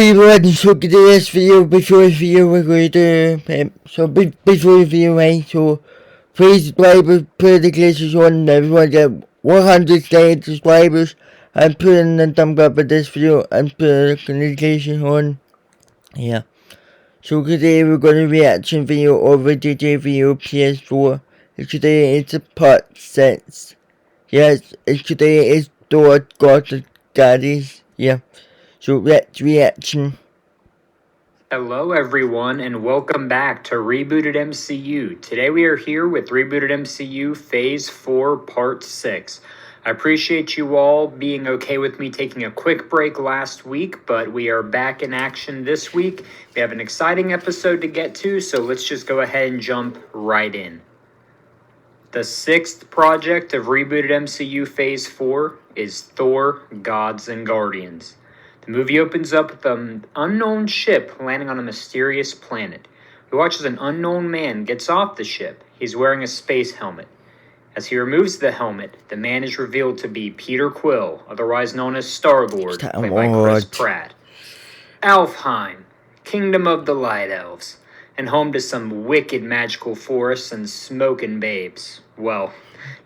everyone, so today's video, before the video we're going to before the video, right, so please subscribe, put the glitches on, everyone get 100,000 subscribers, and put in the thumbs up of this video, and put the notification on, yeah. So today we're going to reaction video over JTVideos PS4, and today it's a part 6, yes, and today is Thor, God of Goddess, yeah. So let's reaction. Hello everyone and welcome back to Rebooted MCU. Today we are here with Rebooted MCU Phase 4 Part 6. I appreciate you all being okay with me taking a quick break last week, but we are back in action this week. We have an exciting episode to get to, so let's just go ahead and jump right in. The 6th project of Rebooted MCU Phase 4 is Thor, Gods and Guardians. The movie opens up with an unknown ship landing on a mysterious planet. We watch as an unknown man gets off the ship. He's wearing a space helmet. As he removes the helmet, the man is revealed to be Peter Quill, otherwise known as Star-Lord, played by Chris Pratt. Alfheim, Kingdom of the Light Elves, and home to some wicked magical forests and smoking babes. Well,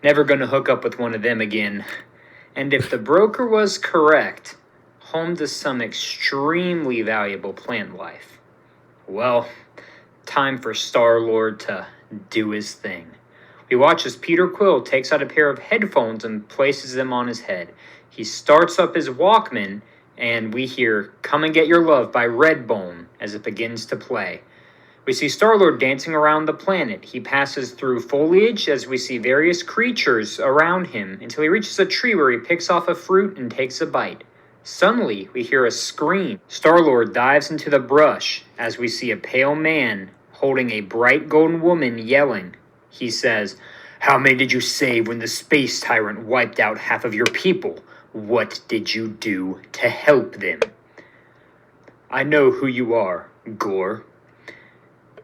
never gonna hook up with one of them again. And if the broker was correct, home to some extremely valuable plant life. Well, time for Star-Lord to do his thing. We watch as Peter Quill takes out a pair of headphones and places them on his head. He starts up his Walkman, and we hear Come and Get Your Love by Redbone as it begins to play. We see Star-Lord dancing around the planet. He passes through foliage as we see various creatures around him until he reaches a tree where he picks off a fruit and takes a bite. Suddenly, we hear a scream. Star-Lord dives into the brush as we see a pale man holding a bright golden woman yelling. He says, "How many did you save when the space tyrant wiped out half of your people? What did you do to help them?" "I know who you are, Gore.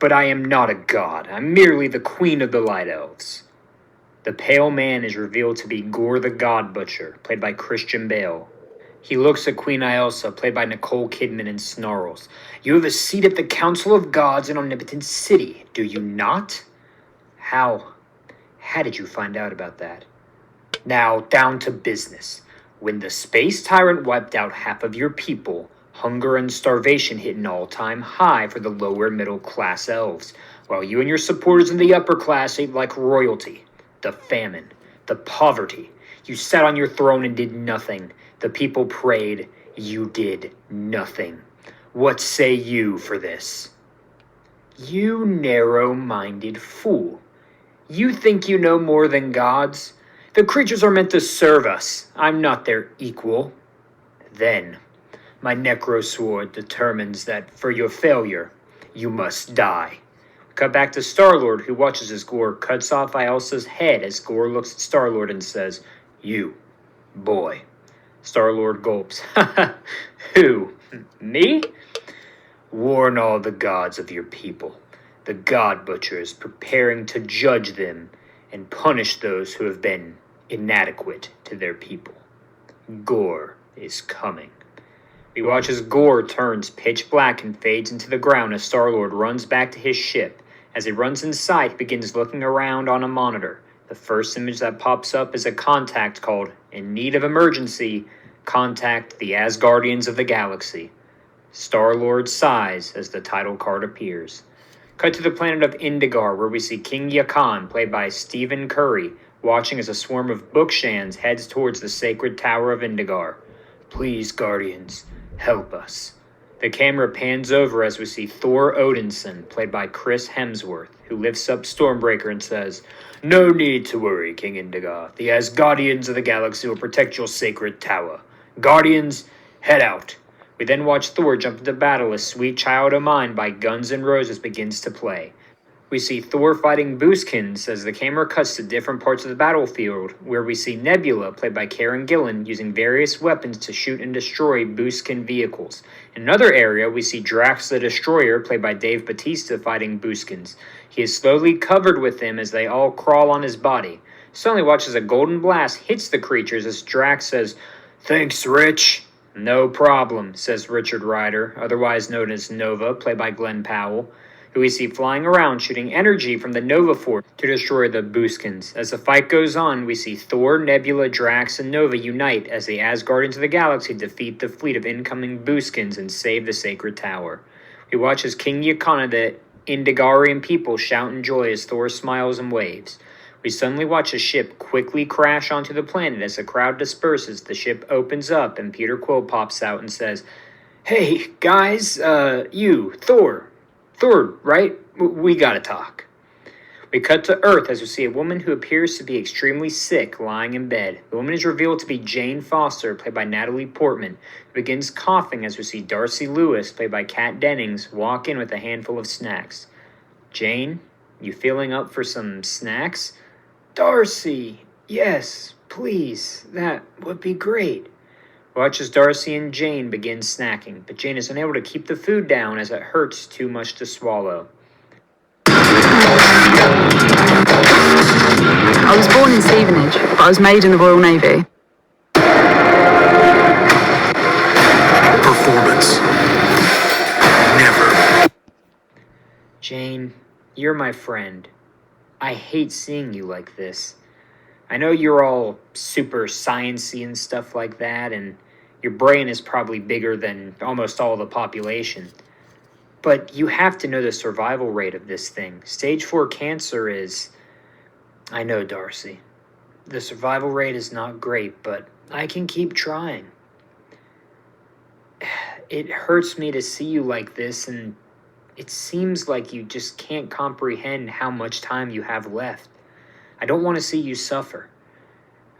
But I am not a god. I'm merely the Queen of the Light Elves." The pale man is revealed to be Gore the God Butcher, played by Christian Bale. He looks at Queen Ailsa, played by Nicole Kidman, and snarls, "You have a seat at the Council of Gods in Omnipotent City, do you not?" How did you find out about that?" "Now, down to business. When the space tyrant wiped out half of your people, hunger and starvation hit an all-time high for the lower middle-class elves, while you and your supporters in the upper class ate like royalty. The famine, the poverty. You sat on your throne and did nothing. The people prayed. You did nothing. What say you for this?" "You narrow-minded fool. You think you know more than gods? The creatures are meant to serve us. I'm not their equal. Then, my necrosword determines that for your failure, you must die." Cut back to Star-Lord, who watches as Gore cuts off Ailsa's head as Gore looks at Star-Lord and says, "You, boy." Star-Lord gulps. "Who? Me?" "Warn all the gods of your people. The God Butcher is preparing to judge them and punish those who have been inadequate to their people. Gore is coming." We watch as Gore turns pitch black and fades into the ground as Star-Lord runs back to his ship. As he runs inside, he begins looking around on a monitor. The first image that pops up is a contact called, "In need of emergency, contact the Asgardians of the Galaxy." Star-Lord sighs as the title card appears. Cut to the planet of Indigar, where we see King Yakan, played by Stephen Curry, watching as a swarm of Bookshans heads towards the sacred tower of Indigar. "Please, Guardians, help us." The camera pans over as we see Thor Odinson, played by Chris Hemsworth, who lifts up Stormbreaker and says, "No need to worry, King Indigar. The Asgardians of the Galaxy will protect your sacred tower. Guardians, head out." We then watch Thor jump into battle as Sweet Child O' Mine by Guns N' Roses begins to play. We see Thor fighting Booskins as the camera cuts to different parts of the battlefield, where we see Nebula, played by Karen Gillan, using various weapons to shoot and destroy Booskin vehicles. In another area, we see Drax the Destroyer, played by Dave Bautista, fighting Booskins. He is slowly covered with them as they all crawl on his body. Suddenly watch as a golden blast hits the creatures as Drax says, "Thanks, Rich." No problem, says Richard Ryder, otherwise known as Nova, played by Glenn Powell, who we see flying around shooting energy from the Nova Force to destroy the Booskins. As the fight goes on, we see Thor, Nebula, Drax, and Nova unite as the Asgardians of the Galaxy defeat the fleet of incoming Booskins and save the Sacred Tower. We watch as King Yakana, the Indigarian people, shout in joy as Thor smiles and waves. We suddenly watch a ship quickly crash onto the planet. As the crowd disperses, the ship opens up and Peter Quill pops out and says, "Hey, guys, you, Thor, right? We gotta talk." We cut to Earth as we see a woman who appears to be extremely sick lying in bed. The woman is revealed to be Jane Foster, played by Natalie Portman, who begins coughing as we see Darcy Lewis, played by Kat Dennings, walk in with a handful of snacks. "Jane, you feeling up for some snacks?" "Darcy, yes, please, that would be great." Watch as Darcy and Jane begin snacking, but Jane is unable to keep the food down as it hurts too much to swallow. I was born in Stevenage, but I was made in the Royal Navy. Performance. Never. "Jane, you're my friend. I hate seeing you like this. I know you're all super sciencey and stuff like that, and your brain is probably bigger than almost all the population. But you have to know the survival rate of this thing. Stage 4 cancer is..." "I know, Darcy. The survival rate is not great, but I can keep trying. It hurts me to see you like this, and it seems like you just can't comprehend how much time you have left. I don't want to see you suffer.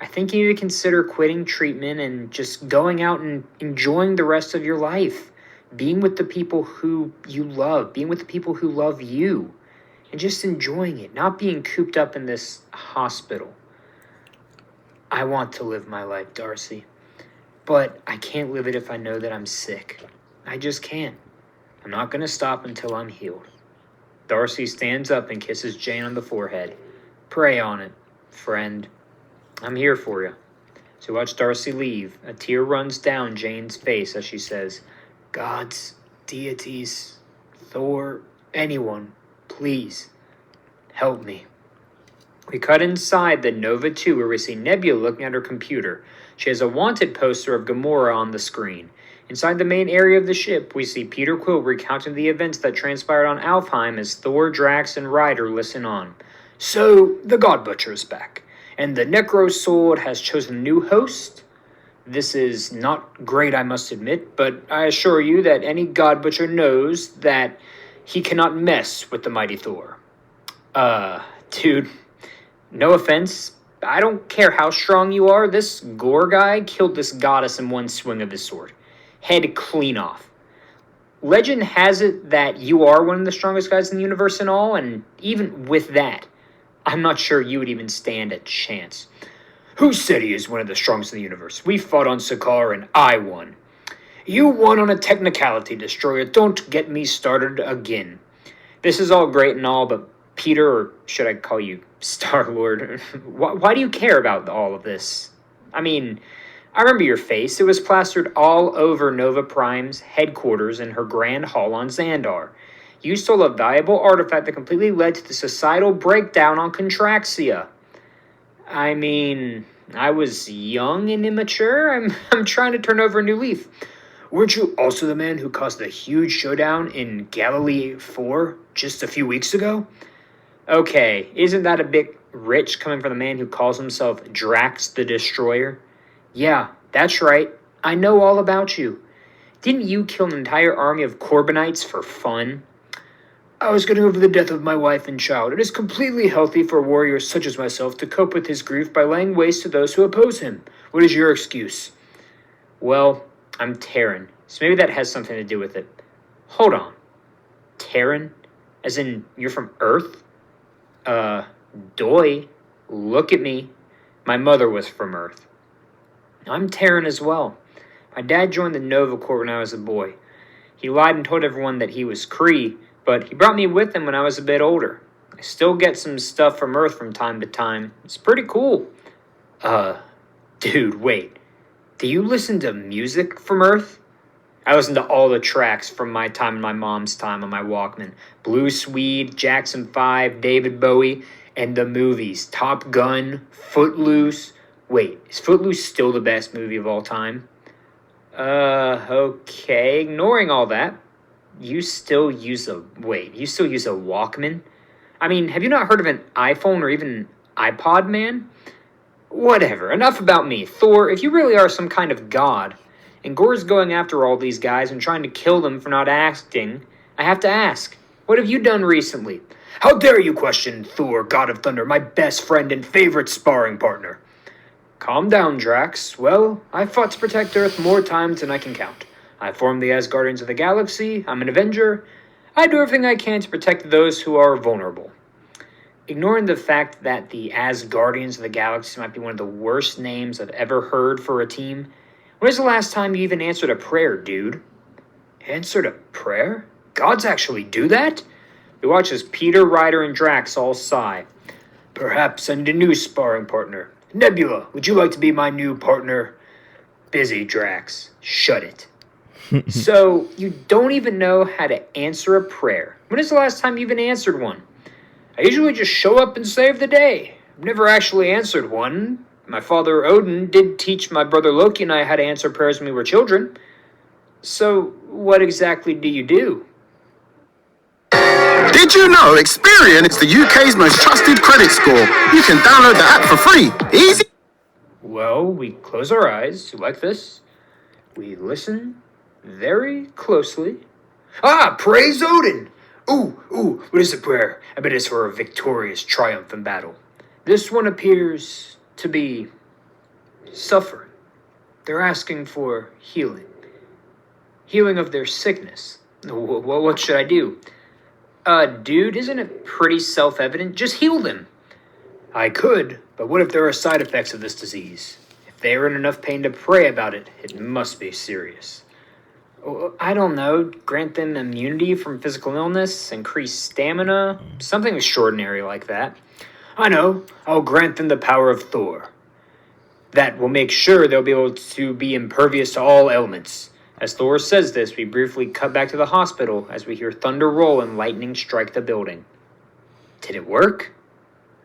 I think you need to consider quitting treatment and just going out and enjoying the rest of your life. Being with the people who you love, being with the people who love you, and just enjoying it, not being cooped up in this hospital. I want to live my life, Darcy, but I can't live it if I know that I'm sick. I just can't. I'm not going to stop until I'm healed." Darcy stands up and kisses Jane on the forehead. "Pray on it, friend. I'm here for you." So watch Darcy leave. A tear runs down Jane's face as she says, "Gods, deities, Thor, anyone, please, help me." We cut inside the Nova 2 where we see Nebula looking at her computer. She has a wanted poster of Gamora on the screen. Inside the main area of the ship, we see Peter Quill recounting the events that transpired on Alfheim as Thor, Drax, and Ryder listen on. "So, the God Butcher is back, and the Necro Sword has chosen a new host. This is not great, I must admit, but I assure you that any God Butcher knows that he cannot mess with the mighty Thor." Dude, no offense, I don't care how strong you are, this Gore guy killed this goddess in one swing of his sword. Head clean off. Legend has it that you are one of the strongest guys in the universe and all, and even with that, I'm not sure you would even stand a chance. "Who said he is one of the strongest in the universe? We fought on Sakaar and I won." "You won on a technicality, Destroyer. Don't get me started again." This is all great and all, but Peter, or should I call you Star-Lord, why do you care about all of this? I mean, I remember your face. It was plastered all over Nova Prime's headquarters in her grand hall on Xandar. You stole a valuable artifact that completely led to the societal breakdown on Contraxia. I mean, I was young and immature. I'm trying to turn over a new leaf. Weren't you also the man who caused the huge showdown in Galilee 4 just a few weeks ago? Okay, isn't that a bit rich coming from the man who calls himself Drax the Destroyer? Yeah, that's right. I know all about you. Didn't you kill an entire army of Corbinites for fun? I was getting over the death of my wife and child. It is completely healthy for warriors such as myself to cope with his grief by laying waste to those who oppose him. What is your excuse? Well, I'm Terran, so maybe that has something to do with it. Hold on. Terran? As in, you're from Earth? Doy. Look at me. My mother was from Earth. I'm Terran as well. My dad joined the Nova Corps when I was a boy. He lied and told everyone that he was Kree, but he brought me with him when I was a bit older. I still get some stuff from Earth from time to time. It's pretty cool. Dude, wait. Do you listen to music from Earth? I listen to all the tracks from my time and my mom's time on my Walkman. Blue Swede, Jackson 5, David Bowie, and the movies. Top Gun, Footloose. Wait, is Footloose still the best movie of all time? Okay. Ignoring all that, you still use a Walkman? I mean, have you not heard of an iPhone or even an iPod, man? Whatever, enough about me. Thor, if you really are some kind of god, and Gore's going after all these guys and trying to kill them for not acting, I have to ask, what have you done recently? How dare you question Thor, God of Thunder, my best friend and favorite sparring partner? Calm down, Drax. Well, I've fought to protect Earth more times than I can count. I formed the Asgardians of the Galaxy, I'm an Avenger. I do everything I can to protect those who are vulnerable. Ignoring the fact that the Asgardians of the Galaxy might be one of the worst names I've ever heard for a team, when was the last time you even answered a prayer, dude? Answered a prayer? Gods actually do that? We watch as Peter, Ryder, and Drax all sigh. Perhaps I need a new sparring partner. Nebula, would you like to be my new partner? Busy, Drax. Shut it. So, you don't even know how to answer a prayer. When is the last time you even answered one? I usually just show up and save the day. I've never actually answered one. My father Odin did teach my brother Loki and I how to answer prayers when we were children. So, what exactly do you do? Did you know Experian is the UK's most trusted credit score? You can download the app for free. Easy. Well, we close our eyes like this. We listen very closely. Ah, praise Odin! Ooh, what is the prayer? I bet it's for a victorious triumph in battle. This one appears to be suffering. They're asking for healing. Healing of their sickness. Well, what should I do? Dude, isn't it pretty self-evident? Just heal them. I could, but what if there are side effects of this disease? If they are in enough pain to pray about it, it must be serious. I don't know, grant them immunity from physical illness, increase stamina, something extraordinary like that. I know, I'll grant them the power of Thor. That will make sure they'll be able to be impervious to all elements. As Thor says this, we briefly cut back to the hospital as we hear thunder roll and lightning strike the building. Did it work?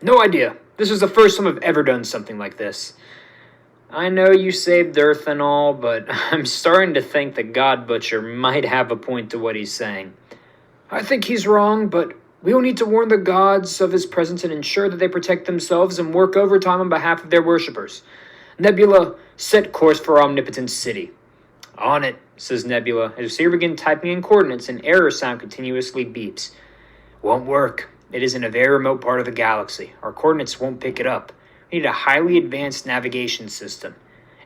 No idea. This is the first time I've ever done something like this. I know you saved Earth and all, but I'm starting to think the God Butcher might have a point to what he's saying. I think he's wrong, but we will need to warn the gods of his presence and ensure that they protect themselves and work overtime on behalf of their worshippers. Nebula, set course for Omnipotent City. On it, says Nebula, as we see her begin typing in coordinates, an error sound continuously beeps. Won't work. It is in a very remote part of the galaxy. Our coordinates won't pick it up. We need a highly advanced navigation system.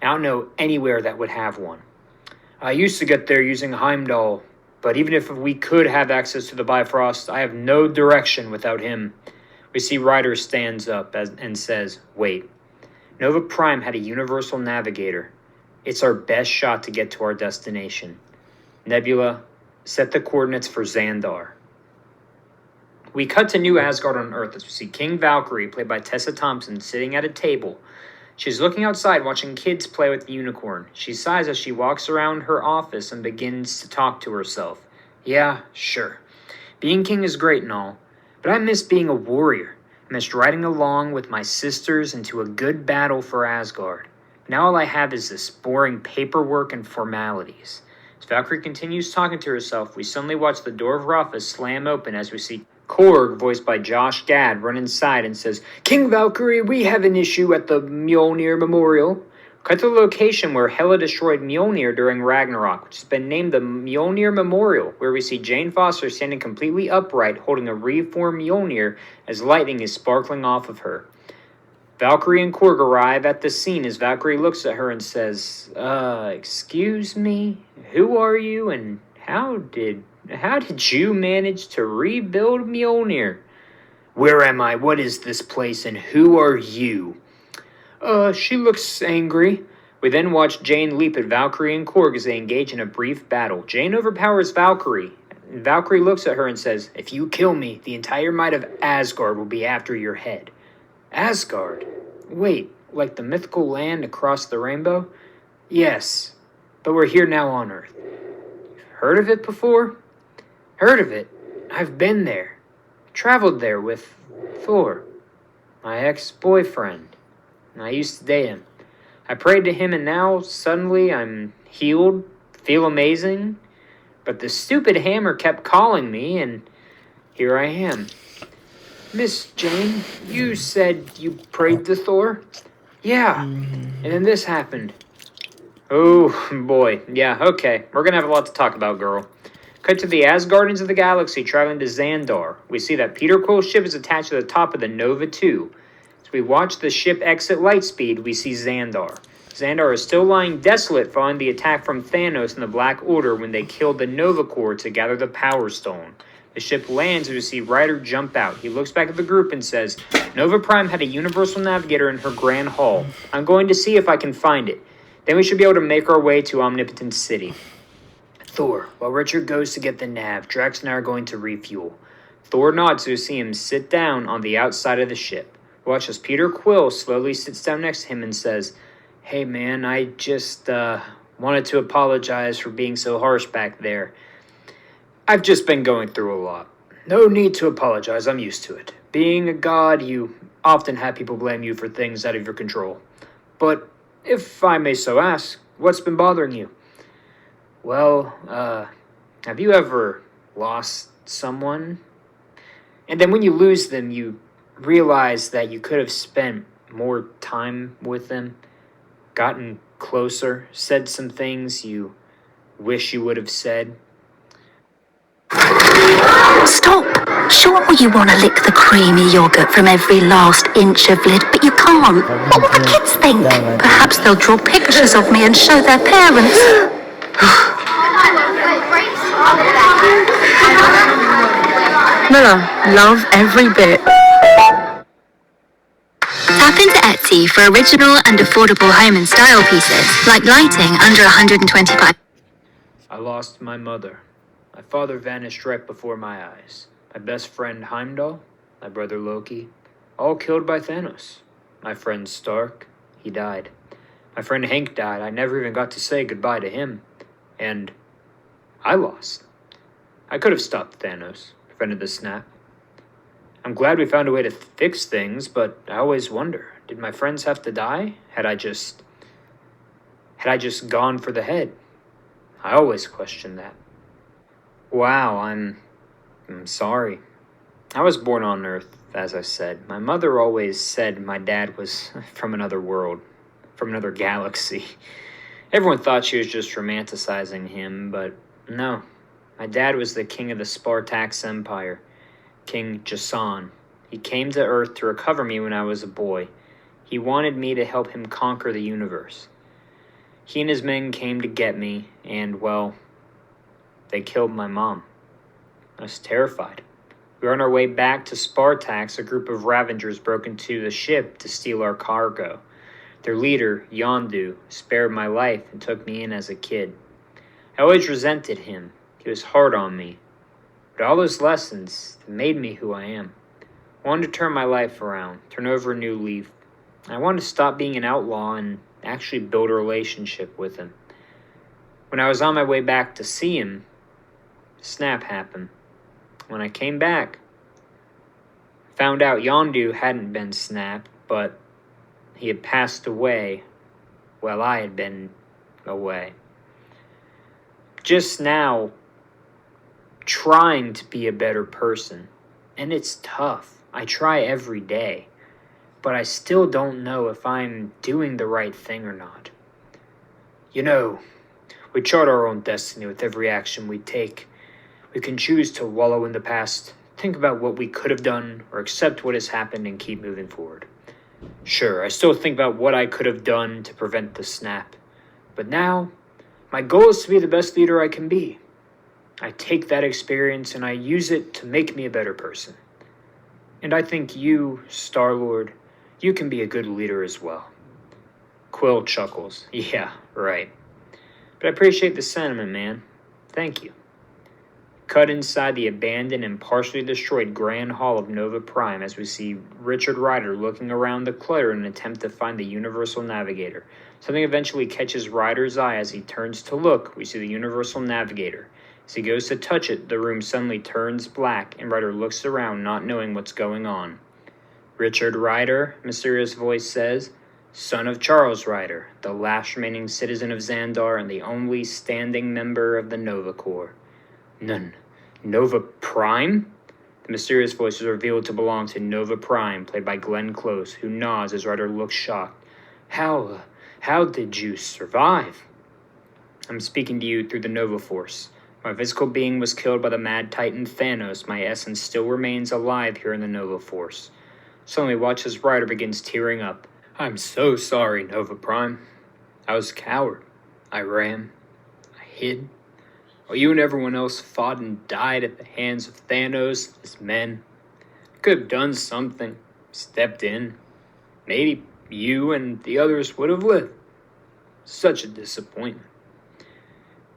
I don't know anywhere that would have one. I used to get there using Heimdall, but even if we could have access to the Bifrost, I have no direction without him. We see Ryder stands up and says, Wait. Nova Prime had a universal navigator. It's our best shot to get to our destination. Nebula, set the coordinates for Xandar. We cut to New Asgard on Earth as we see King Valkyrie, played by Tessa Thompson, sitting at a table. She's looking outside, watching kids play with the unicorn. She sighs as she walks around her office and begins to talk to herself. Yeah, sure. Being king is great and all, but I miss being a warrior. I missed riding along with my sisters into a good battle for Asgard. Now all I have is this boring paperwork and formalities. As Valkyrie continues talking to herself, we suddenly watch the door of her office slam open as we see Korg, voiced by Josh Gad, run inside and says, King Valkyrie, we have an issue at the Mjolnir Memorial. Cut to the location where Hela destroyed Mjolnir during Ragnarok, which has been named the Mjolnir Memorial, where we see Jane Foster standing completely upright, holding a reformed Mjolnir as lightning is sparkling off of her. Valkyrie and Korg arrive at the scene as Valkyrie looks at her and says, excuse me, who are you and how did you manage to rebuild Mjolnir? Where am I? What is this place? And who are you? She looks angry. We then watch Jane leap at Valkyrie and Korg as they engage in a brief battle. Jane overpowers Valkyrie. And Valkyrie looks at her and says, if you kill me, the entire might of Asgard will be after your head. Asgard? Wait, like the mythical land across the rainbow? Yes, but we're here now on Earth. Heard of it before? Heard of it. I've been there. Traveled there with Thor, my ex-boyfriend. I used to date him. I prayed to him and now, suddenly, I'm healed, feel amazing. But the stupid hammer kept calling me, and here I am. Miss Jane, you said you prayed to Thor? Yeah, and then this happened. Oh, boy. Yeah, okay. We're gonna have a lot to talk about, girl. Cut to the Asgardians of the Galaxy traveling to Xandar. We see that Peter Quill's ship is attached to the top of the Nova 2. As we watch the ship exit lightspeed, we see Xandar. Xandar is still lying desolate following the attack from Thanos and the Black Order when they killed the Nova Corps to gather the Power Stone. The ship lands and we see Ryder jump out. He looks back at the group and says, Nova Prime had a Universal Navigator in her Grand Hall. I'm going to see if I can find it. Then we should be able to make our way to Omnipotent City. Thor, while Richard goes to get the nav, Drax and I are going to refuel. Thor nods to see him sit down on the outside of the ship. Watch as Peter Quill slowly sits down next to him and says, Hey man, I just wanted to apologize for being so harsh back there. I've just been going through a lot. No need to apologize, I'm used to it. Being a god, you often have people blame you for things out of your control. But if I may so ask, what's been bothering you? Well, have you ever lost someone? And then when you lose them, you realize that you could have spent more time with them, gotten closer, said some things you wish you would have said. Stop! Sure you want to lick the creamy yogurt from every last inch of lid, but you can't. What will the kids think? Perhaps they'll draw pictures of me and show their parents. Miller, love every bit. Tap into Etsy for original and affordable home and style pieces, like lighting under $125. I lost my mother. My father vanished right before my eyes. My best friend Heimdall, my brother Loki, all killed by Thanos. My friend Stark, he died. My friend Hank died. I never even got to say goodbye to him. And I lost. I could have stopped Thanos, prevented the snap. I'm glad we found a way to fix things, but I always wonder, did my friends have to die? Had I just gone for the head? I always question that. Wow, I'm sorry. I was born on Earth, as I said. My mother always said my dad was from another world, from another galaxy. Everyone thought she was just romanticizing him, but no. My dad was the king of the Spartax Empire, King Jason. He came to Earth to recover me when I was a boy. He wanted me to help him conquer the universe. He and his men came to get me, and, well, they killed my mom. I was terrified. We were on our way back to Spartax. A group of Ravengers broke into the ship to steal our cargo. Their leader, Yondu, spared my life and took me in as a kid. I always resented him. He was hard on me. But all those lessons made me who I am. I wanted to turn my life around, turn over a new leaf. I wanted to stop being an outlaw and actually build a relationship with him. When I was on my way back to see him, snap happened. When I came back, I found out Yondu hadn't been snapped, but he had passed away while I had been away. Just now, trying to be a better person, and it's tough. I try every day, but I still don't know if I'm doing the right thing or not. You know, we chart our own destiny with every action we take. We can choose to wallow in the past, think about what we could have done, or accept what has happened and keep moving forward. Sure, I still think about what I could have done to prevent the snap, but now, my goal is to be the best leader I can be. I take that experience and I use it to make me a better person. And I think you, Star-Lord, you can be a good leader as well. Quill chuckles. Yeah, right. But I appreciate the sentiment, man. Thank you. cut inside the abandoned and partially destroyed Grand Hall of Nova Prime as we see Richard Rider looking around the clutter in an attempt to find the Universal Navigator. Something eventually catches Rider's eye as he turns to look. We see the Universal Navigator. As he goes to touch it, the room suddenly turns black and Rider looks around, not knowing what's going on. Richard Rider, mysterious voice says, son of Charles Rider, the last remaining citizen of Xandar and the only standing member of the Nova Corps. Nova Prime? The mysterious voice is revealed to belong to Nova Prime, played by Glenn Close, who nods as Rider looks shocked. How did you survive? I'm speaking to you through the Nova Force. My physical being was killed by the mad titan Thanos. My essence still remains alive here in the Nova Force. Suddenly, watch as Rider begins tearing up. I'm so sorry, Nova Prime. I was a coward. I ran. I hid. While you and everyone else fought and died at the hands of Thanos and his men. I could have done something. Stepped in. Maybe you and the others would have lived. Such a disappointment.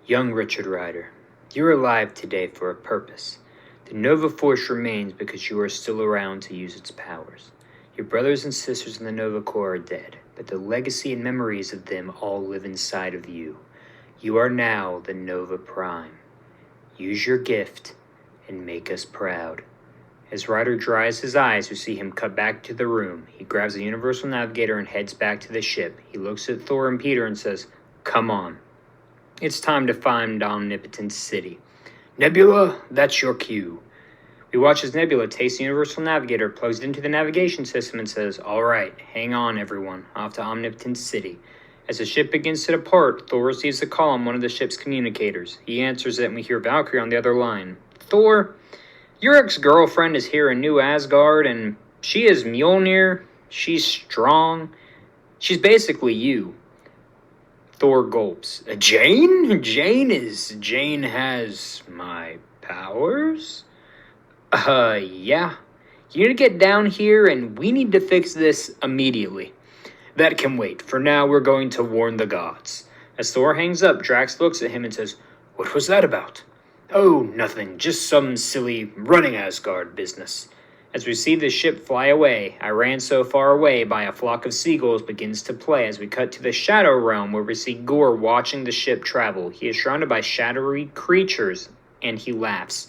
Young Richard Rider, you're alive today for a purpose. The Nova Force remains because you are still around to use its powers. Your brothers and sisters in the Nova Corps are dead, but the legacy and memories of them all live inside of you. You are now the Nova Prime. Use your gift and make us proud. As Rider dries his eyes, we see him cut back to the room. He grabs the Universal Navigator and heads back to the ship. He looks at Thor and Peter and says, come on. It's time to find Omnipotent City. Nebula, that's your cue. We watch as Nebula takes the Universal Navigator, plugs it into the navigation system, and says, all right, hang on, everyone, off to Omnipotent City. As the ship begins to depart, Thor receives a call on one of the ship's communicators. He answers it, and we hear Valkyrie on the other line. Thor, your ex-girlfriend is here in New Asgard, and she is Mjolnir. She's strong. She's basically you. Thor gulps. Jane? Jane has my powers? Yeah. You need to get down here, and we need to fix this immediately. That can wait. For now, we're going to warn the gods. As Thor hangs up, Drax looks at him and says, what was that about? Oh, nothing. Just some silly running Asgard business. As we see the ship fly away, I ran so far away by a flock of seagulls begins to play as we cut to the Shadow Realm where we see Gore watching the ship travel. He is surrounded by shadowy creatures, and he laughs.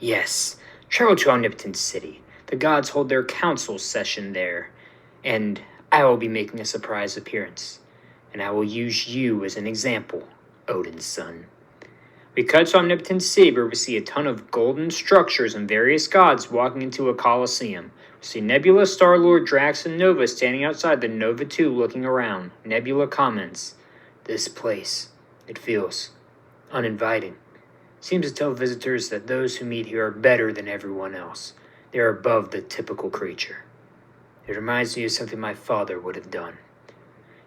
Yes, travel to Omnipotent City. The gods hold their council session there, and I will be making a surprise appearance. And I will use you as an example, Odin's son. We cut to Omnipotent City where we see a ton of golden structures and various gods walking into a coliseum. We see Nebula, Star-Lord, Drax, and Nova standing outside the Nova 2 looking around. Nebula comments, this place, it feels uninviting. Seems to tell visitors that those who meet here are better than everyone else. They are above the typical creature. It reminds me of something my father would have done.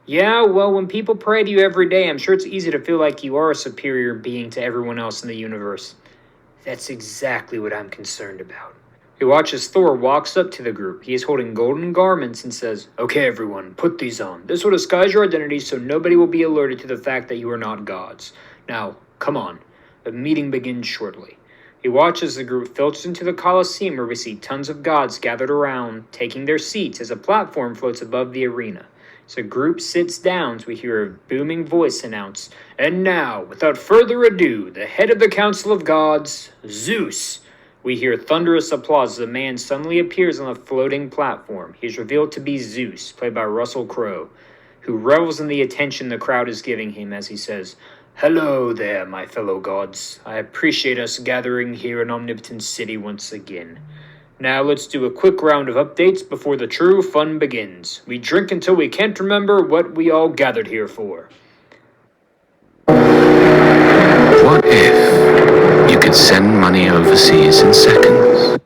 Yeah, well, when people pray to you every day, I'm sure it's easy to feel like you are a superior being to everyone else in the universe. That's exactly what I'm concerned about. We watch as Thor walks up to the group. He is holding golden garments and says, okay, everyone, put these on. This will disguise your identity so nobody will be alerted to the fact that you are not gods. Now, come on. The meeting begins shortly. We watch as the group filters into the Colosseum where we see tons of gods gathered around, taking their seats as a platform floats above the arena. As the group sits down, we hear a booming voice announce, and now, without further ado, the head of the Council of Gods, Zeus. We hear thunderous applause as a man suddenly appears on the floating platform. He is revealed to be Zeus, played by Russell Crowe, who revels in the attention the crowd is giving him as he says, hello there, my fellow gods. I appreciate us gathering here in Omnipotent City once again. Now let's do a quick round of updates before the true fun begins. We drink until we can't remember what we all gathered here for. What if you could send money overseas in seconds?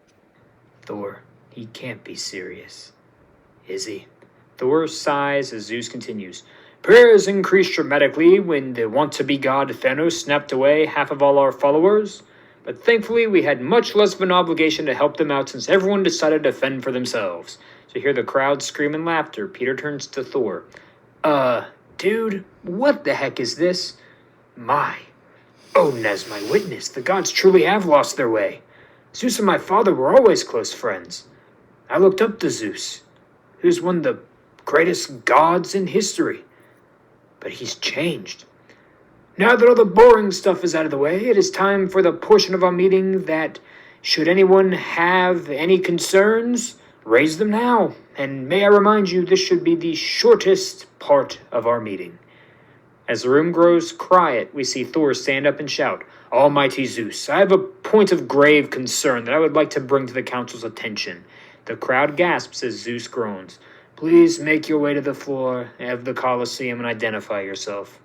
Thor, he can't be serious. Is he? Thor sighs as Zeus continues. Prayers increased dramatically when the want-to-be god Thanos snapped away half of all our followers. But thankfully, we had much less of an obligation to help them out since everyone decided to fend for themselves. So hear the crowd scream in laughter. Peter turns to Thor. Dude, what the heck is this? My, Odin as my witness, the gods truly have lost their way. Zeus and my father were always close friends. I looked up to Zeus, who's one of the greatest gods in history. But he's changed. Now that all the boring stuff is out of the way, it is time for the portion of our meeting that, should anyone have any concerns, raise them now. And may I remind you, this should be the shortest part of our meeting. As the room grows quiet, we see Thor stand up and shout, Almighty Zeus, I have a point of grave concern that I would like to bring to the council's attention. The crowd gasps as Zeus groans. Please make your way to the floor of the Colosseum and identify yourself.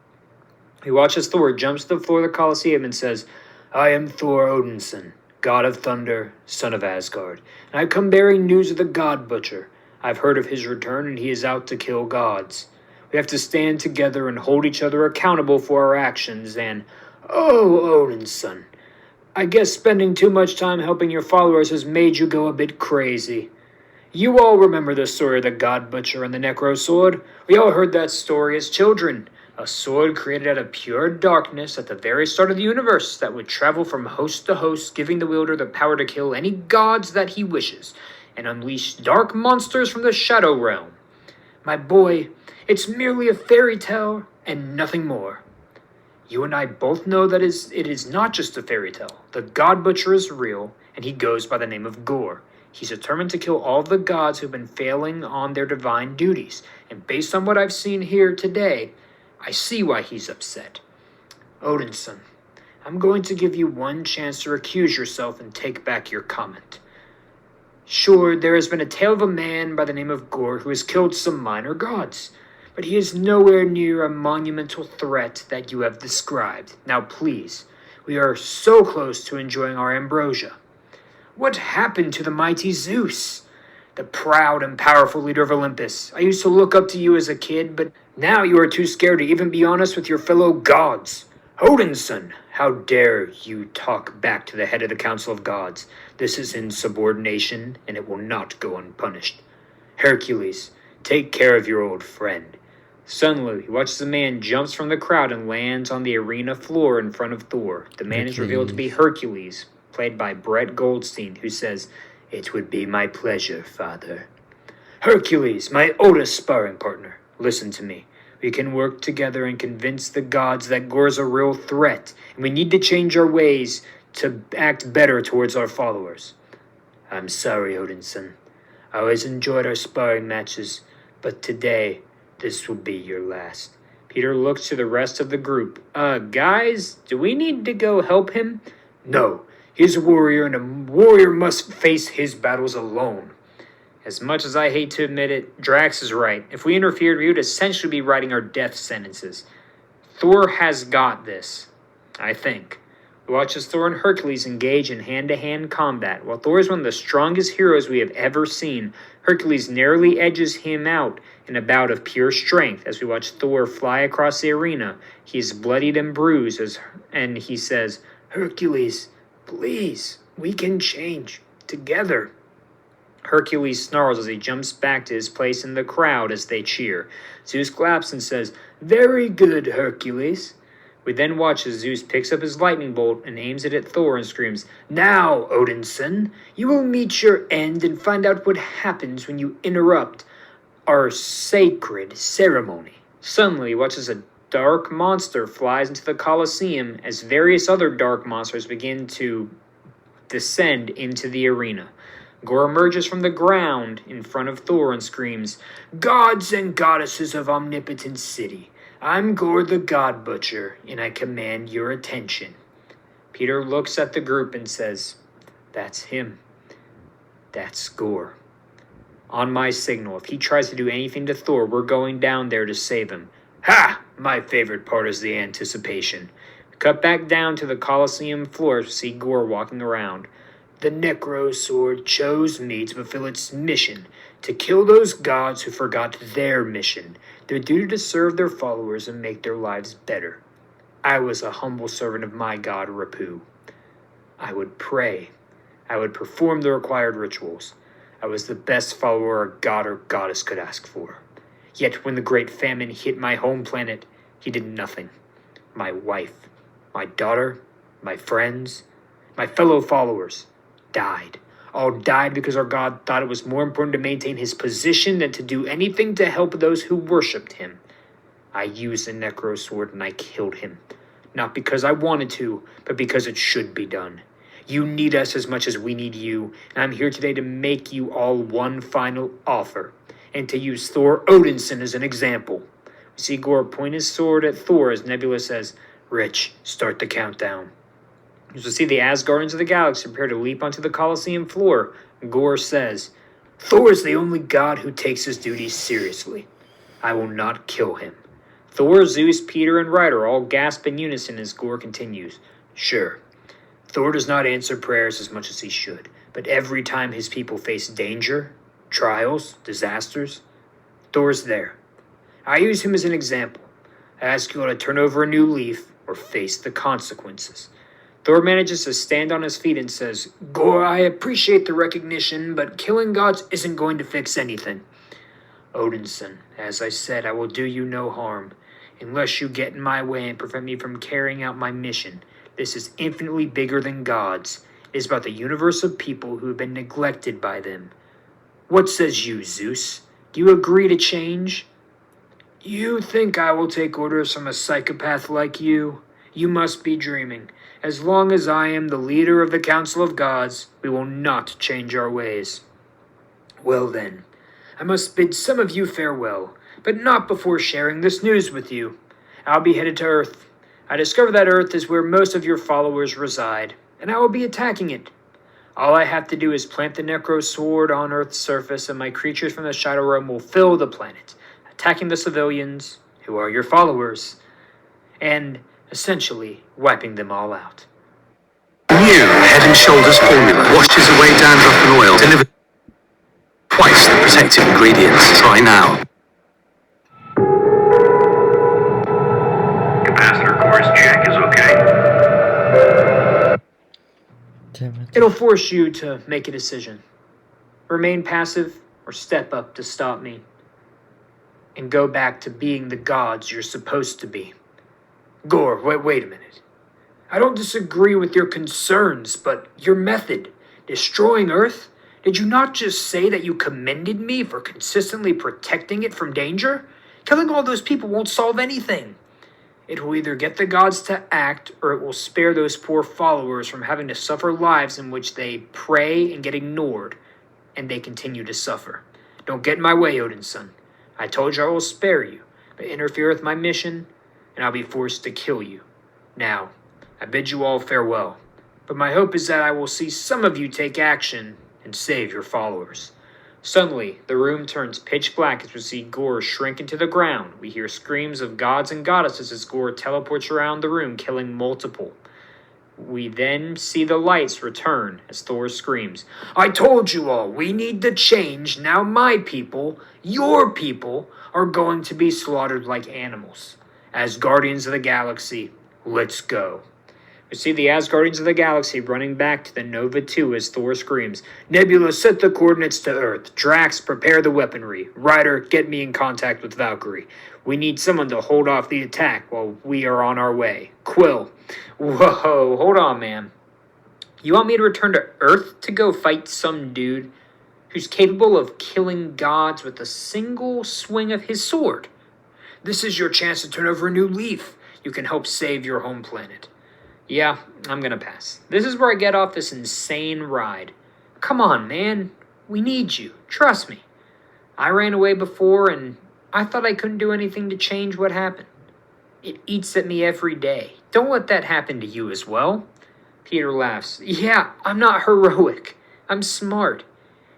He watches Thor jumps to the floor of the Colosseum and says, I am Thor Odinson, god of thunder, son of Asgard, and I come bearing news of the God Butcher. I've heard of his return, and he is out to kill gods. We have to stand together and hold each other accountable for our actions, and, Odinson, I guess spending too much time helping your followers has made you go a bit crazy. You all remember the story of the God Butcher and the Necro Sword. We all heard that story as children. A sword created out of pure darkness at the very start of the universe that would travel from host to host, giving the wielder the power to kill any gods that he wishes, and unleash dark monsters from the Shadow Realm. My boy, it's merely a fairy tale and nothing more. You and I both know that it is not just a fairy tale. The God Butcher is real, and he goes by the name of Gore. He's determined to kill all the gods who've been failing on their divine duties, and based on what I've seen here today, I see why he's upset. Odinson, I'm going to give you one chance to recuse yourself and take back your comment. Sure, there has been a tale of a man by the name of Gore who has killed some minor gods, but he is nowhere near a monumental threat that you have described. Now please, we are so close to enjoying our ambrosia. What happened to the mighty Zeus? The proud and powerful leader of Olympus. I used to look up to you as a kid, but now you are too scared to even be honest with your fellow gods. Odinson, how dare you talk back to the head of the Council of Gods? This is insubordination, and it will not go unpunished. Hercules, take care of your old friend. Suddenly, he watches a man jumps from the crowd and lands on the arena floor in front of Thor. The man is revealed to be Hercules, played by Brett Goldstein, who says, It would be my pleasure, Father. Hercules, my oldest sparring partner, listen to me. We can work together and convince the gods that Gore's a real threat, and we need to change our ways to act better towards our followers. I'm sorry, Odinson. I always enjoyed our sparring matches, but today, this will be your last. Peter looks to the rest of the group. Guys, do we need to go help him? No. He's a warrior, and a warrior must face his battles alone. As much as I hate to admit it, Drax is right. If we interfered, we would essentially be writing our death sentences. Thor has got this, I think. We watch as Thor and Hercules engage in hand-to-hand combat. While Thor is one of the strongest heroes we have ever seen, Hercules narrowly edges him out in a bout of pure strength. As we watch Thor fly across the arena, he is bloodied and bruised, and he says, Hercules, please, we can change together. Hercules snarls as he jumps back to his place in the crowd as they cheer. Zeus claps and says, Very good, Hercules. We then watch as Zeus picks up his lightning bolt and aims it at Thor and screams, Now, Odinson, you will meet your end and find out what happens when you interrupt our sacred ceremony. Suddenly, he watches a dark monster flies into the Colosseum as various other dark monsters begin to descend into the arena. Gore emerges from the ground in front of Thor and screams, Gods and goddesses of omnipotent city, I'm Gore the God Butcher, and I command your attention. Peter looks at the group and says, That's him. That's Gore. On my signal, if he tries to do anything to Thor, we're going down there to save him. Ha! My favorite part is the anticipation. Cut back down to the Colosseum floor to see Gore walking around. The Necro Sword chose me to fulfill its mission, to kill those gods who forgot their mission, their duty to serve their followers and make their lives better. I was a humble servant of my god, Rapu. I would pray. I would perform the required rituals. I was the best follower a god or goddess could ask for. Yet when the great famine hit my home planet, he did nothing. My wife, my daughter, my friends, my fellow followers died. All died because our God thought it was more important to maintain his position than to do anything to help those who worshipped him. I used the Necro Sword and I killed him. Not because I wanted to, but because it should be done. You need us as much as we need you, and I'm here today to make you all one final offer, and to use Thor Odinson as an example. We see Gore point his sword at Thor as Nebula says, "Rich, start the countdown." As we see the Asgardians of the galaxy prepare to leap onto the Colosseum floor, Gore says, "Thor is the only god who takes his duties seriously. I will not kill him." Thor, Zeus, Peter, and Ryder all gasp in unison as Gore continues, "Sure, Thor does not answer prayers as much as he should, but every time his people face danger, trials, disasters, Thor's there. I use him as an example. I ask you all to turn over a new leaf or face the consequences." Thor manages to stand on his feet and says, "Gore, I appreciate the recognition, but killing gods isn't going to fix anything. Odinson, as I said, I will do you no harm. Unless you get in my way and prevent me from carrying out my mission. This is infinitely bigger than gods. It is about the universe of people who have been neglected by them. What says you, Zeus? Do you agree to change?" "You think I will take orders from a psychopath like you? You must be dreaming. As long as I am the leader of the Council of Gods, we will not change our ways." "Well then, I must bid some of you farewell, but not before sharing this news with you. I'll be headed to Earth. I discovered that Earth is where most of your followers reside, and I will be attacking it. All I have to do is plant the Necro Sword on Earth's surface, and my creatures from the Shadow Realm will fill the planet, attacking the civilians, who are your followers, and essentially wiping them all out." New Head and Shoulders formula washes away dandruff and oil. Delivered twice the protective ingredients. Try now. Capacitor course check is okay. It'll force you to make a decision. Remain passive or step up to stop me. And go back to being the gods you're supposed to be. Gore, wait a minute. I don't disagree with your concerns, but your method, destroying Earth, did you not just say that you commended me for consistently protecting it from danger? Killing all those people won't solve anything. It will either get the gods to act, or it will spare those poor followers from having to suffer lives in which they pray and get ignored, and they continue to suffer. Don't get in my way, Odinson. I told you I will spare you, but interfere with my mission, and I'll be forced to kill you. Now, I bid you all farewell, but my hope is that I will see some of you take action and save your followers." Suddenly, the room turns pitch black as we see Gore shrink into the ground. We hear screams of gods and goddesses as Gore teleports around the room, killing multiple. We then see the lights return as Thor screams, "I told you all, we need to change. Now my people, your people, are going to be slaughtered like animals. As Guardians of the Galaxy, let's go." We see the Asgardians of the Galaxy running back to the Nova 2 as Thor screams, "Nebula, set the coordinates to Earth. Drax, prepare the weaponry. Ryder, get me in contact with Valkyrie. We need someone to hold off the attack while we are on our way. Quill." Whoa, hold on, man. You want me to return to Earth to go fight some dude who's capable of killing gods with a single swing of his sword? This is your chance to turn over a new leaf. You can help save your home planet. Yeah, I'm gonna pass. This is where I get off this insane ride. Come on, man. We need you. Trust me. I ran away before, and I thought I couldn't do anything to change what happened. It eats at me every day. Don't let that happen to you as well. Peter laughs. Yeah, I'm not heroic. I'm smart.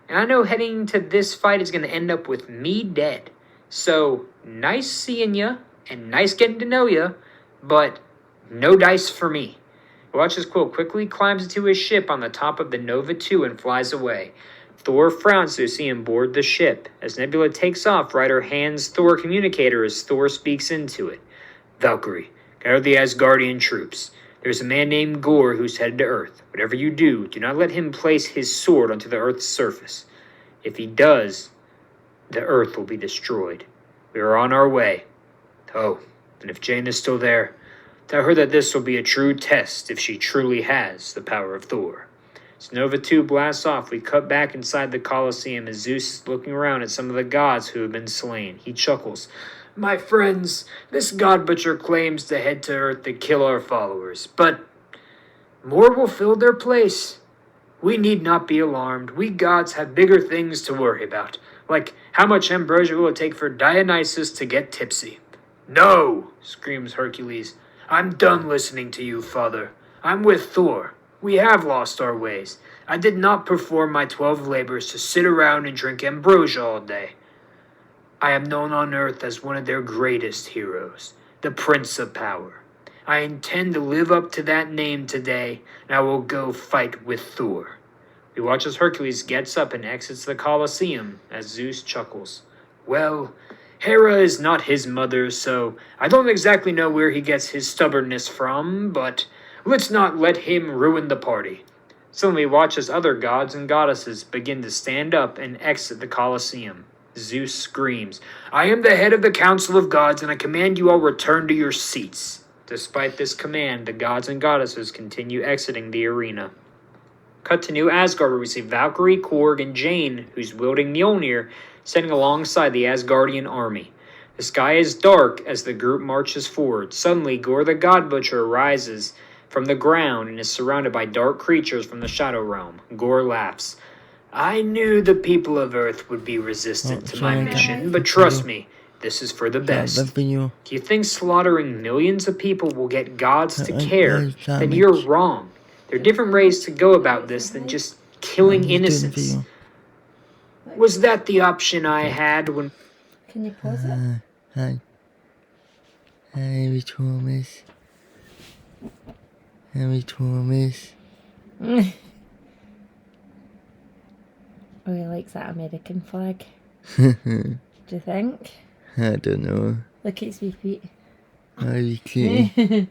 And I know heading to this fight is going to end up with me dead. So, nice seeing ya, and nice getting to know ya, but no dice for me. Watch as Quill quickly climbs into his ship on the top of the Nova 2 and flies away. Thor frowns to see him board the ship. As Nebula takes off, Ryder hands Thor a communicator as Thor speaks into it. "Valkyrie, gather the Asgardian troops. There's a man named Gore who's headed to Earth. Whatever you do not let him place his sword onto the Earth's surface. If he does, the Earth will be destroyed. We are on our way. Oh, and if Jane is still there, Tell her that this will be a true test if she truly has the power of Thor. As Nova 2 blasts off, we cut back inside the Colosseum as Zeus is looking around at some of the gods who have been slain. He chuckles. My friends, this god butcher claims to head to Earth to kill our followers, but more will fill their place. We need not be alarmed. We gods have bigger things to worry about, like how much ambrosia will it take for Dionysus to get tipsy. No, screams Hercules. I'm done listening to you, father. I'm with Thor. We have lost our ways. I did not perform my 12 labors to sit around and drink ambrosia all day. I am known on Earth as one of their greatest heroes, the Prince of Power. I intend to live up to that name today, and I will go fight with Thor. We watch as Hercules gets up and exits the Colosseum as Zeus chuckles. Well, Hera is not his mother, so I don't exactly know where he gets his stubbornness from, but let's not let him ruin the party. Suddenly we watch as other gods and goddesses begin to stand up and exit the Colosseum. Zeus screams, I am the head of the Council of Gods, and I command you all return to your seats. Despite this command, the gods and goddesses continue exiting the arena. Cut to New Asgard, where we see Valkyrie, Korg, and Jane, who's wielding Mjolnir, standing alongside the Asgardian army. The sky is dark as the group marches forward. Suddenly, Gore the God Butcher rises from the ground and is surrounded by dark creatures from the Shadow Realm. Gore laughs. I knew the people of Earth would be resistant to my mission, but trust me, this is for the best. Do you think slaughtering millions of people will get gods to care? Then you're wrong. There are different ways to go about this than just killing innocents. Was that the option I had when... Can you pause it? Hi. Hi, Thomas. Hi, Thomas. Oh, he likes that American flag. Do you think? I don't know. Look at his wee feet. Oh, you cute.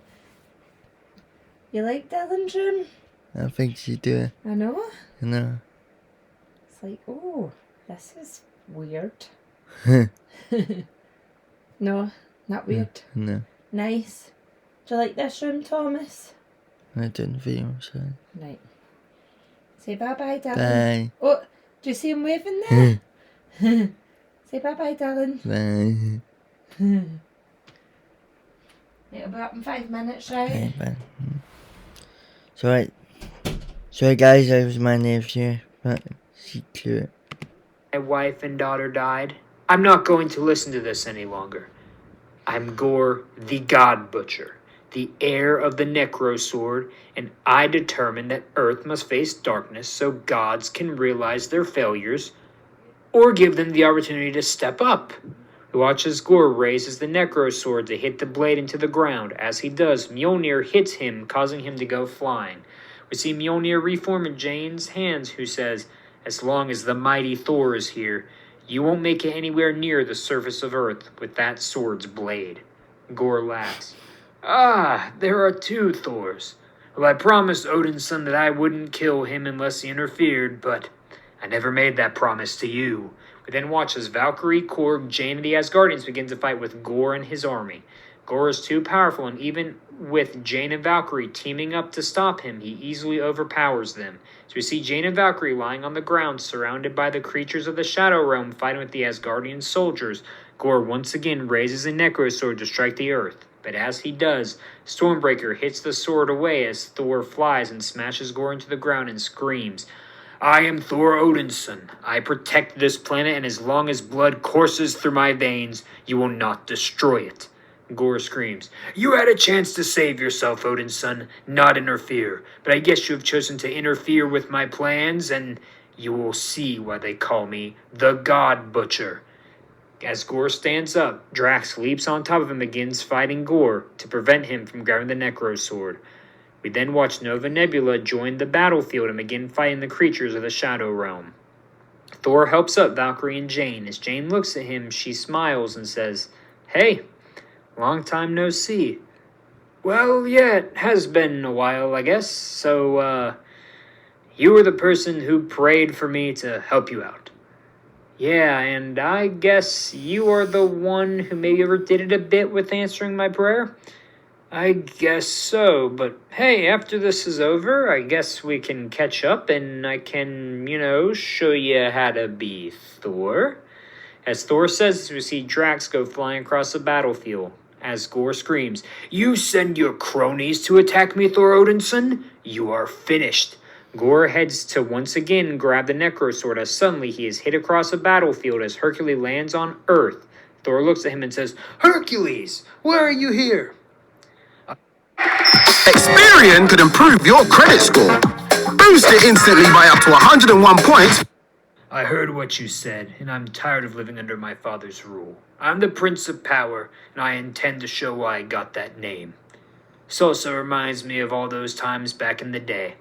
You like Dylan, June? I think she do. I know. I know. It's like, oh, this is weird. No, not weird. No. Nice. Do you like this room, Thomas? I didn't feel so. Right. Say bye-bye, darling. Bye. Oh, do you see him waving there? Say bye-bye, darling. Bye. It'll be up in 5 minutes, right? Bye. Sorry guys, that was my nephew, but she's cute. My wife and daughter died. I'm not going to listen to this any longer. I'm Gore the God Butcher, the heir of the Necro Sword, and I determine that Earth must face darkness so gods can realize their failures or give them the opportunity to step up. We watch as Gore raises the Necro Sword to hit the blade into the ground. As he does, Mjolnir hits him, causing him to go flying. We see Mjolnir reform in Jane's hands, who says, as long as the mighty Thor is here, you won't make it anywhere near the surface of Earth with that sword's blade. Gore laughs. Ah, there are 2 Thors. Well, I promised Odin's son that I wouldn't kill him unless he interfered, but I never made that promise to you. We then watch as Valkyrie, Korg, Jane, and the Asgardians begin to fight with Gore and his army. Gore is too powerful, and even with Jane and Valkyrie teaming up to stop him, he easily overpowers them. So we see Jane and Valkyrie lying on the ground, surrounded by the creatures of the Shadow Realm, fighting with the Asgardian soldiers. Gore once again raises a Necro Sword to strike the earth. But as he does, Stormbreaker hits the sword away as Thor flies and smashes Gore into the ground and screams, I am Thor Odin's son. I protect this planet, and as long as blood courses through my veins, you will not destroy it. Gore screams, you had a chance to save yourself, Odin's son, not interfere. But I guess you have chosen to interfere with my plans, and you will see why they call me the God Butcher. As Gore stands up, Drax leaps on top of him and begins fighting Gore to prevent him from grabbing the Necro Sword. We then watch Nova Nebula join the battlefield and begin fighting the creatures of the Shadow Realm. Thor helps up Valkyrie and Jane. As Jane looks at him, she smiles and says, Hey, long time no see. Well, yeah, it has been a while, I guess. So, you were the person who prayed for me to help you out. Yeah, and I guess you are the one who maybe ever did it a bit with answering my prayer? I guess so, but hey, after this is over, I guess we can catch up and I can, show you how to be Thor. As Thor says, we see Drax go flying across the battlefield. As Gore screams, "You send your cronies to attack me, Thor Odinson? You are finished." Gore heads to once again grab the Necro Sword as suddenly he is hit across the battlefield as Hercules lands on Earth. Thor looks at him and says, "Hercules, why are you here?" Experian could improve your credit score. Boost it instantly by up to 101 points. "I heard what you said, and I'm tired of living under my father's rule. I'm the Prince of Power, and I intend to show why I got that name. This also reminds me of all those times back in the day.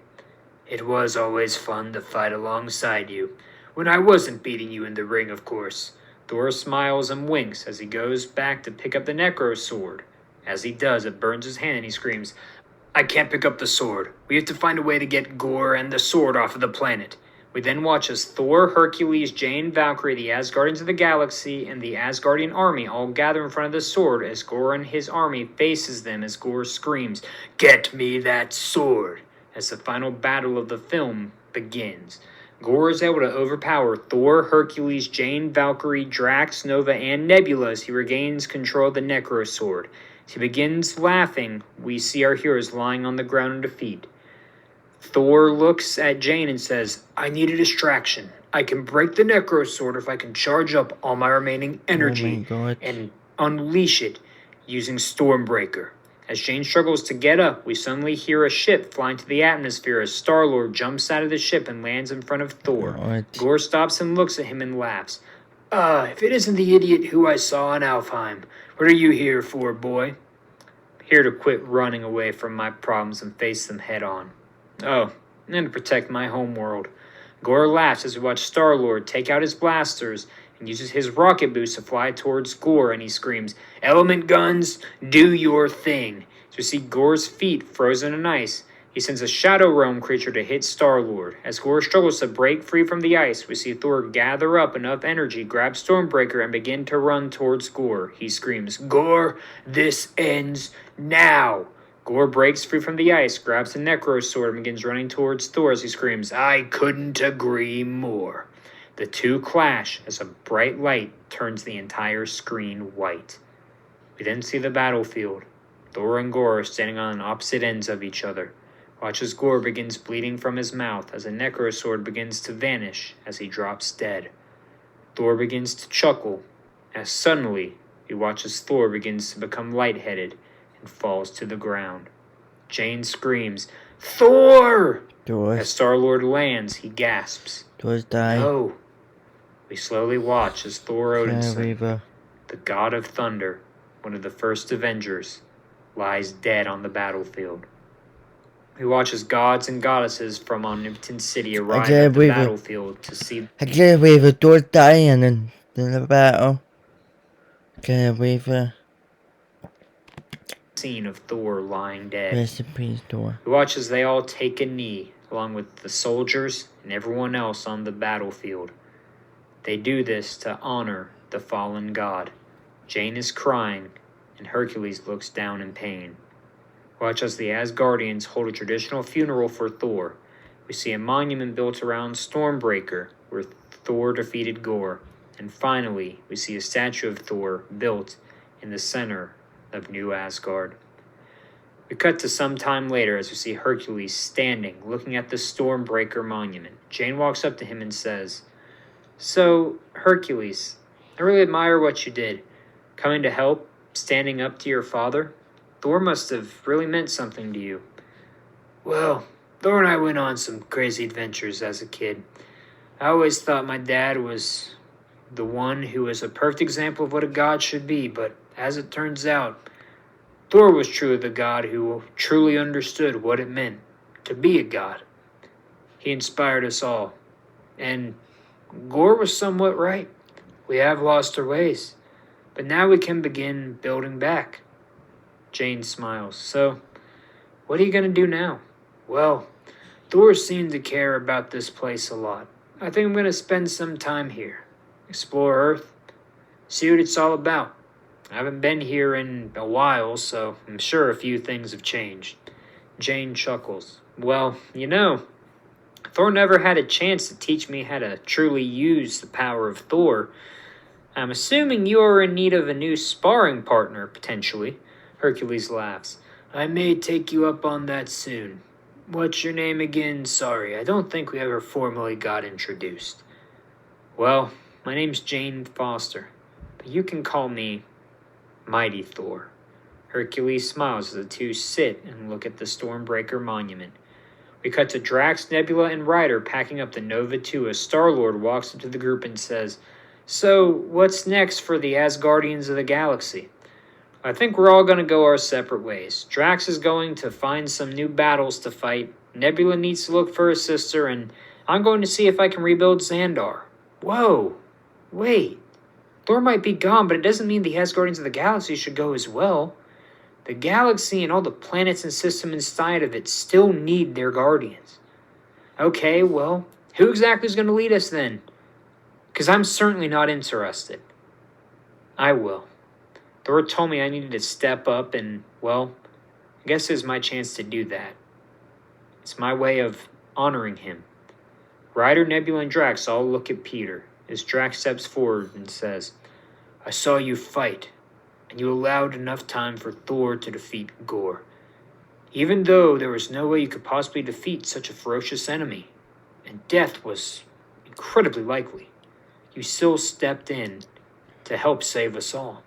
It was always fun to fight alongside you. When I wasn't beating you in the ring, of course." Thor smiles and winks as he goes back to pick up the Necro Sword. As he does, it burns his hand and he screams, "I can't pick up the sword. We have to find a way to get Gore and the sword off of the planet." We then watch as Thor, Hercules, Jane, Valkyrie, the Asgardians of the Galaxy, and the Asgardian army all gather in front of the sword as Gore and his army faces them as Gore screams, "Get me that sword!" as the final battle of the film begins. Gore is able to overpower Thor, Hercules, Jane, Valkyrie, Drax, Nova, and Nebula as he regains control of the Necro Sword. As he begins laughing, we see our heroes lying on the ground in defeat. Thor looks at Jane and says, "I need a distraction. I can break the Necro Sword if I can charge up all my remaining energy and unleash it using Stormbreaker." As Jane struggles to get up, we suddenly hear a ship fly into the atmosphere as Star-Lord jumps out of the ship and lands in front of Thor. Gore stops and looks at him and laughs. If it isn't the idiot who I saw in Alfheim, what are you here for, boy?" "Here to quit running away from my problems and face them head on." "Oh, and to protect my homeworld." Gore laughs as we watch Star-Lord take out his blasters and uses his rocket boost to fly towards Gore, and he screams, "Element guns, do your thing." As we see Gore's feet frozen in ice, he sends a Shadow Realm creature to hit Star-Lord. As Gore struggles to break free from the ice, we see Thor gather up enough energy, grab Stormbreaker, and begin to run towards Gore. He screams, "Gore, this ends now." Gore breaks free from the ice, grabs the Necro Sword, and begins running towards Thor as he screams, "I couldn't agree more." The two clash as a bright light turns the entire screen white. We then see the battlefield. Thor and Gore are standing on opposite ends of each other. Watch as Gore begins bleeding from his mouth as a Necro Sword begins to vanish as he drops dead. Thor begins to chuckle as suddenly we watch as Thor begins to become lightheaded and falls to the ground. Jane screams, "Thor!" As Star-Lord lands, he gasps, Thor's dying. "No." We slowly watch as Thor Odinson, the god of thunder, one of the first Avengers, lies dead on the battlefield. We watch as gods and goddesses from Omnipotent City arrive at the battlefield to see. I can't believe it. Thor's dying in the battle. Can't believe it. Scene of Thor lying dead. Rest in peace, Thor. We watch as they all take a knee, along with the soldiers and everyone else on the battlefield. They do this to honor the fallen god. Jane is crying, and Hercules looks down in pain. Watch as the Asgardians hold a traditional funeral for Thor. We see a monument built around Stormbreaker, where Thor defeated Gore. And finally, we see a statue of Thor built in the center of New Asgard. We cut to some time later as we see Hercules standing, looking at the Stormbreaker monument. Jane walks up to him and says, "So, Hercules, I really admire what you did. Coming to help, standing up to your father. Thor must have really meant something to you." "Well, Thor and I went on some crazy adventures as a kid. I always thought my dad was the one who was a perfect example of what a god should be, but as it turns out, Thor was truly the god who truly understood what it meant to be a god. He inspired us all. And Gore was somewhat right. We have lost our ways, but now we can begin building back." Jane smiles. "So, what are you going to do now?" "Well, Thor seemed to care about this place a lot. I think I'm going to spend some time here, explore Earth, see what it's all about. I haven't been here in a while, so I'm sure a few things have changed. Jane chuckles. Well, Thor never had a chance to teach me how to truly use the power of Thor. I'm assuming you are in need of a new sparring partner, potentially. Hercules laughs. I may take you up on that soon. What's your name again? Sorry, I don't think we ever formally got introduced. Well, my name's Jane Foster, but you can call me Mighty Thor. Hercules smiles as the two sit and look at the Stormbreaker monument. We cut to Drax, Nebula, and Ryder packing up the Nova 2 as Star-Lord walks up to the group and says, So, what's next for the Asgardians of the Galaxy? I think we're all going to go our separate ways. Drax is going to find some new battles to fight, Nebula needs to look for her sister, and I'm going to see if I can rebuild Xandar. Whoa! Wait. Thor might be gone, but it doesn't mean the Asgardians of the Galaxy should go as well. The galaxy and all the planets and systems inside of it still need their guardians. Okay, well, who exactly is going to lead us then? Because I'm certainly not interested. I will. Thor told me I needed to step up and, well, I guess it's my chance to do that. It's my way of honoring him. Ryder, Nebula, and Drax all look at Peter as Drax steps forward and says, I saw you fight, and you allowed enough time for Thor to defeat Gore. Even though there was no way you could possibly defeat such a ferocious enemy, and death was incredibly likely, you still stepped in to help save us all.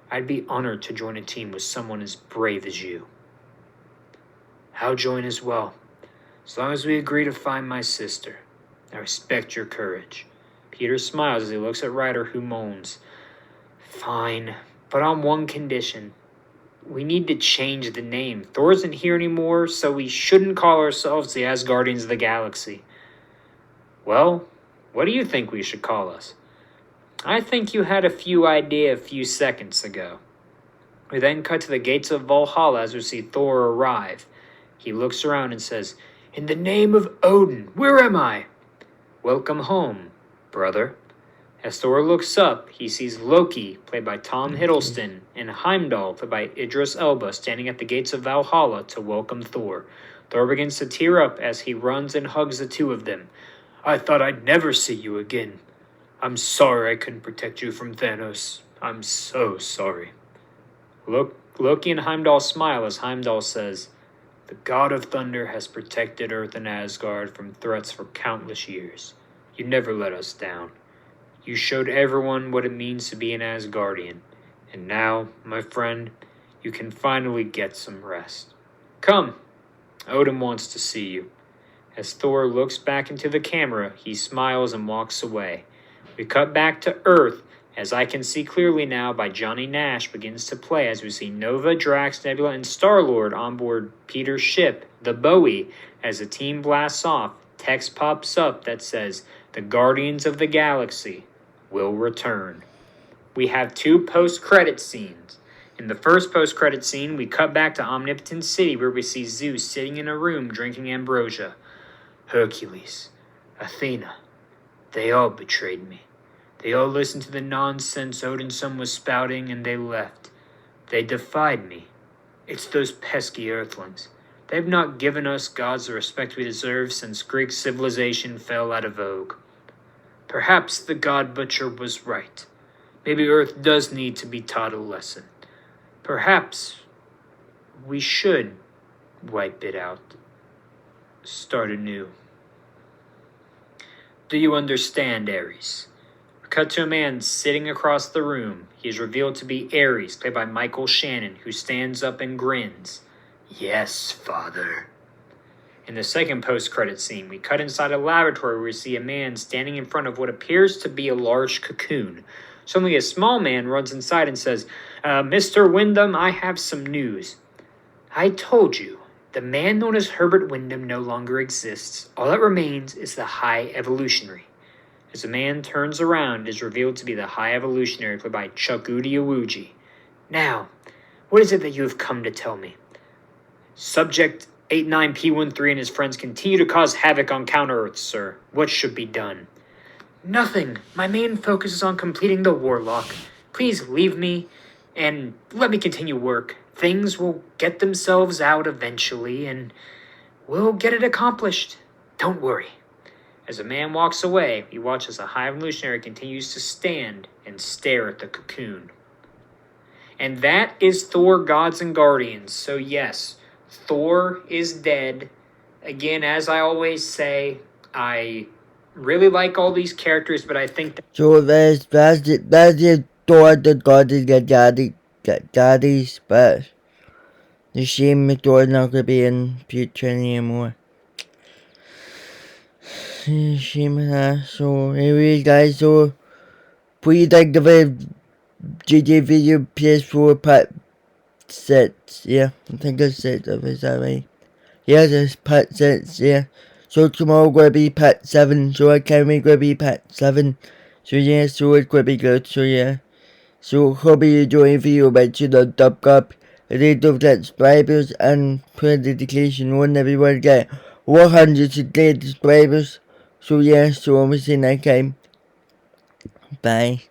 I'd be honored to join a team with someone as brave as you. I'll join as well, as long as we agree to find my sister. I respect your courage. Peter smiles as he looks at Ryder, who moans, Fine, but on one condition. We need to change the name. Thor isn't here anymore, so we shouldn't call ourselves the Asgardians of the Galaxy. Well, what do you think we should call us? I think you had a few seconds ago. We then cut to the gates of Valhalla as we see Thor arrive. He looks around and says, In the name of Odin, where am I? Welcome home, brother. As Thor looks up, he sees Loki, played by Tom Hiddleston, and Heimdall, played by Idris Elba, standing at the gates of Valhalla to welcome Thor. Thor begins to tear up as he runs and hugs the two of them. I thought I'd never see you again. I'm sorry I couldn't protect you from Thanos. I'm so sorry. Loki and Heimdall smile as Heimdall says, The God of Thunder has protected Earth and Asgard from threats for countless years. You never let us down. You showed everyone what it means to be an Asgardian. And now, my friend, you can finally get some rest. Come, Odin wants to see you. As Thor looks back into the camera, he smiles and walks away. We cut back to Earth, as I can see clearly now by Johnny Nash begins to play as we see Nova, Drax, Nebula, and Star-Lord on board Peter's ship, the Bowie. As the team blasts off, text pops up that says, The Guardians of the Galaxy will return. We have two post-credit scenes. In the first post-credit scene, we cut back to Omnipotent City where we see Zeus sitting in a room drinking ambrosia. Hercules, Athena, they all betrayed me. They all listened to the nonsense Odin's son was spouting and they left. They defied me. It's those pesky earthlings. They've not given us gods the respect we deserve since Greek civilization fell out of vogue. Perhaps the God Butcher was right. Maybe Earth does need to be taught a lesson. Perhaps we should wipe it out. Start anew. Do you understand, Ares? Cut to a man sitting across the room. He is revealed to be Ares, played by Michael Shannon, who stands up and grins. Yes, father. In the second post-credit scene, we cut inside a laboratory where we see a man standing in front of what appears to be a large cocoon. Suddenly a small man runs inside and says, Mr. Wyndham, I have some news. I told you, the man known as Herbert Wyndham no longer exists. All that remains is the High Evolutionary. As the man turns around, it is revealed to be the High Evolutionary played by Chukwudi Iwuji. Now, what is it that you have come to tell me? Subject 89P13 and his friends continue to cause havoc on Counter-Earth, sir. What should be done? Nothing. My main focus is on completing the Warlock. Please leave me and let me continue work. Things will get themselves out eventually, and we'll get it accomplished. Don't worry. As a man walks away, you watch as the High Evolutionary continues to stand and stare at the cocoon. And that is Thor, Gods and Guardians. So yes, Thor is dead. Again, as I always say, I really like all these characters, but I think that So that's it. Thor the Guardians get daddies, but the shame that Thor's not gonna be in future anymore. Shame of that. So anyways guys, so please like the JTVideo PS4 part 6, yeah, I think it's 6 of it, is that right? Yeah, there's part 6, yeah. So tomorrow gonna be part 7, so I can't wait gonna be part 7. So yeah, so it's gonna be good, so yeah. So hope you enjoy the video, make sure to thumbs up, rate of subscribers, and put the dedication on everyone get 100 subscribers. So yeah, so I'll see you next time. Bye.